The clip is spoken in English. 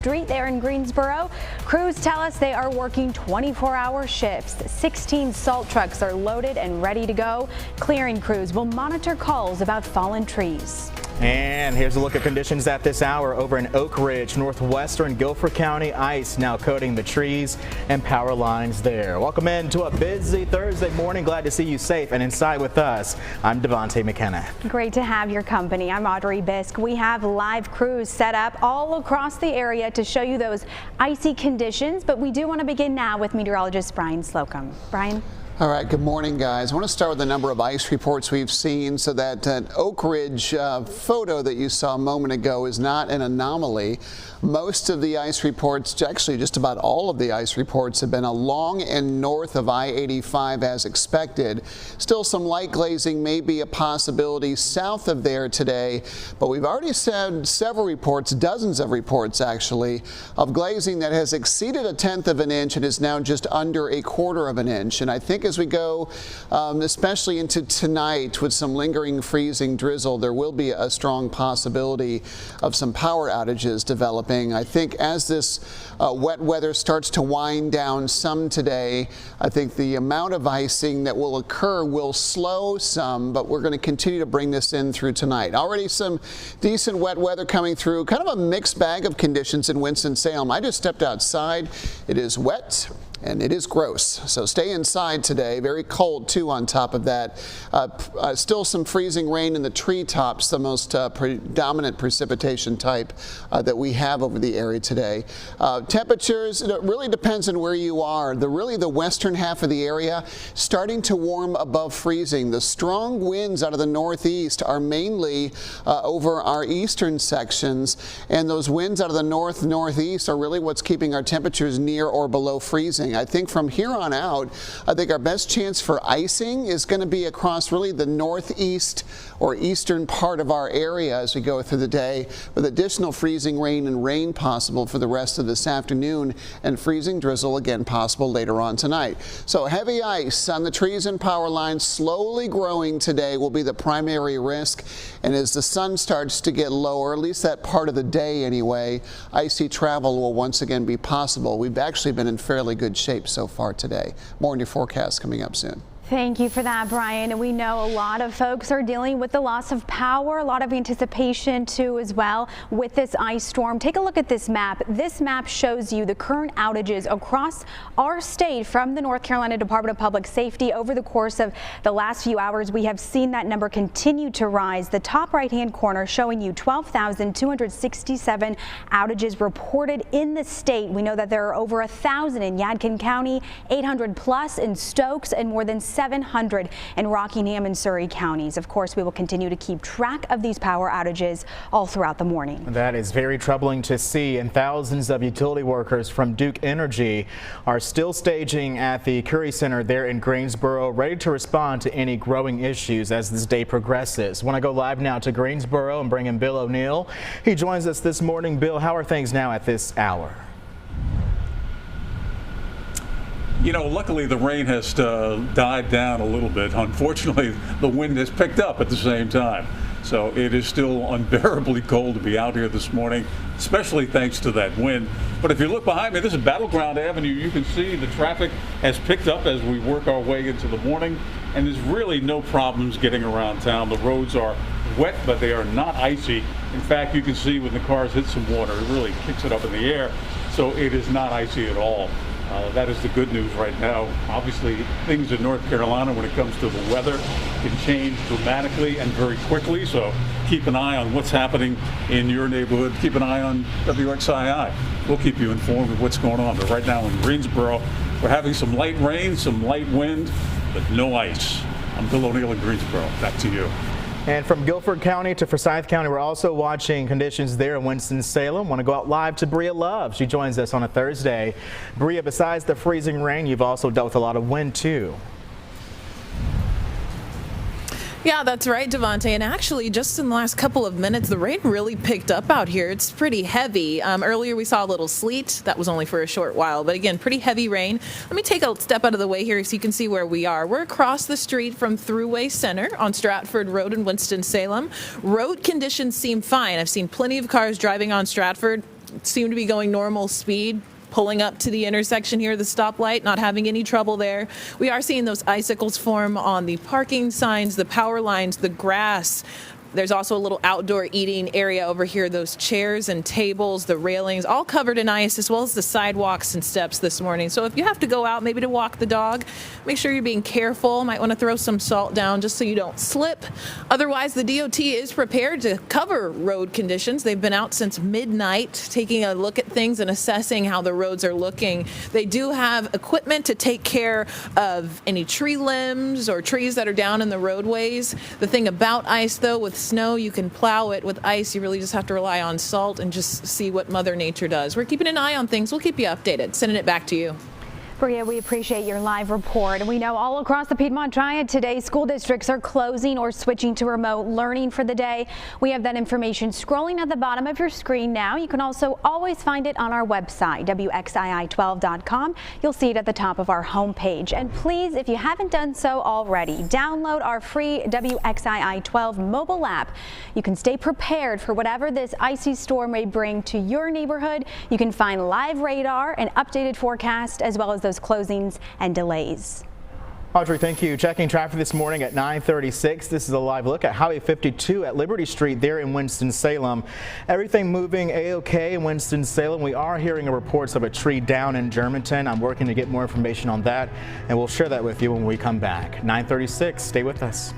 Street there in Greensboro. Crews tell us they are working 24-hour shifts. 16 salt trucks are loaded and ready to go. Clearing crews will monitor calls about fallen trees. And here's a look at conditions at this hour over in Oak Ridge, northwestern Guilford County. Ice now coating the trees and power lines there. Welcome in to a busy Thursday morning. Glad to see you safe and inside with us. I'm Devontae McKenna. Great to have your company. I'm Audrey Bisk. We have live crews set up all across the area to show you those icy conditions, but we do want to begin now with meteorologist Brian Slocum. Brian? All right, good morning, guys. I want to start with the number of ice reports we've seen. So that Oak Ridge photo that you saw a moment ago is not an anomaly. Most of the ice reports, actually just about all of the ice reports, have been along and north of I-85 as expected. Still some light glazing may be a possibility south of there today, but we've already said several reports, dozens of reports actually, of glazing that has exceeded 1/10 of an inch and is now just under 1/4 of an inch. And I think as we go, especially into tonight with some lingering freezing drizzle, there will be a strong possibility of some power outages developing. I think as this wet weather starts to wind down some today, I think the amount of icing that will occur will slow some, but we're going to continue to bring this in through tonight. Already some decent wet weather coming through, kind of a mixed bag of conditions in Winston-Salem. I just stepped outside. It is wet and it is gross, so stay inside today. Very cold too on top of that. Still some freezing rain in the treetops, the most predominant precipitation type that we have over the area today. Temperatures, it really depends on where you are. The western half of the area starting to warm above freezing. The strong winds out of the northeast are mainly over our eastern sections, and those winds out of the northeast are really what's keeping our temperatures near or below freezing. I think from here on out, I think our best chance for icing is going to be across really the northeast or eastern part of our area as we go through the day, with additional freezing rain and rain possible for the rest of this afternoon, and freezing drizzle again possible later on tonight. So heavy ice on the trees and power lines slowly growing today will be the primary risk, and as the sun starts to get lower, at least that part of the day anyway, icy travel will once again be possible. We've actually been in fairly good shape so far today. More in your forecast coming up soon. Thank you for that, Brian. And we know a lot of folks are dealing with the loss of power, a lot of anticipation too as well with this ice storm. Take a look at this map. This map shows you the current outages across our state from the North Carolina Department of Public Safety. Over the course of the last few hours, we have seen that number continue to rise. The top right-hand corner showing you 12,267 outages reported in the state. We know that there are over 1,000 in Yadkin County, 800 plus in Stokes, and more than 700 in Rockingham and Surry counties. Of course, we will continue to keep track of these power outages all throughout the morning. That is very troubling to see, and thousands of utility workers from Duke Energy are still staging at the Curry Center there in Greensboro, ready to respond to any growing issues as this day progresses. Want to go live now to Greensboro and bring in Bill O'Neill. He joins us this morning. Bill, how are things now at this hour? You know, luckily the rain has died down a little bit. Unfortunately, the wind has picked up at the same time. So it is still unbearably cold to be out here this morning, especially thanks to that wind. But if you look behind me, this is Battleground Avenue. You can see the traffic has picked up as we work our way into the morning, and there's really no problems getting around town. The roads are wet, but they are not icy. In fact, you can see when the cars hit some water, it really kicks it up in the air. So it is not icy at all. That is the good news right now. Obviously, things in North Carolina when it comes to the weather can change dramatically and very quickly, so keep an eye on what's happening in your neighborhood. Keep an eye on WXII. We'll keep you informed of what's going on. But right now in Greensboro, we're having some light rain, some light wind, but no ice. I'm Bill O'Neill in Greensboro. Back to you. And from Guilford County to Forsyth County, we're also watching conditions there in Winston-Salem. Want to go out live to Bria Love. She joins us on a Thursday. Bria, besides the freezing rain, you've also dealt with a lot of wind too. Yeah, that's right, Devontae. And actually, just in the last couple of minutes, the rain really picked up out here. It's pretty heavy. Earlier, we saw a little sleet. That was only for a short while. But again, pretty heavy rain. Let me take a step out of the way here so you can see where we are. We're across the street from Thruway Center on Stratford Road in Winston-Salem. Road conditions seem fine. I've seen plenty of cars driving on Stratford. seem to be going normal speed, pulling up to the intersection here, the stoplight, not having any trouble there. We are seeing those icicles form on the parking signs, the power lines, the grass. There's also a little outdoor eating area over here. Those chairs and tables, the railings, all covered in ice, as well as the sidewalks and steps this morning. So if you have to go out, maybe to walk the dog, make sure you're being careful. Might want to throw some salt down just so you don't slip. Otherwise, the DOT is prepared to cover road conditions. They've been out since midnight, taking a look at things and assessing how the roads are looking. They do have equipment to take care of any tree limbs or trees that are down in the roadways. The thing about ice, though, with snow, you can plow it. With ice, you really just have to rely on salt and just see what Mother Nature does. We're keeping an eye on things. We'll keep you updated. Sending it back to you. Bria, we appreciate your live report. And we know all across the Piedmont Triad today, school districts are closing or switching to remote learning for the day. We have that information scrolling at the bottom of your screen now. You can also always find it on our website, WXII12.com. You'll see it at the top of our homepage. And please, if you haven't done so already, download our free WXII12 mobile app. You can stay prepared for whatever this icy storm may bring to your neighborhood. You can find live radar and updated forecast, as well as those closings and delays. Audrey, thank you. Checking traffic this morning at 9:36. This is a live look at Highway 52 at Liberty Street there in Winston-Salem. Everything moving A-OK in Winston-Salem. We are hearing reports of a tree down in Germantown. I'm working to get more information on that, and we'll share that with you when we come back. 9:36. Stay with us.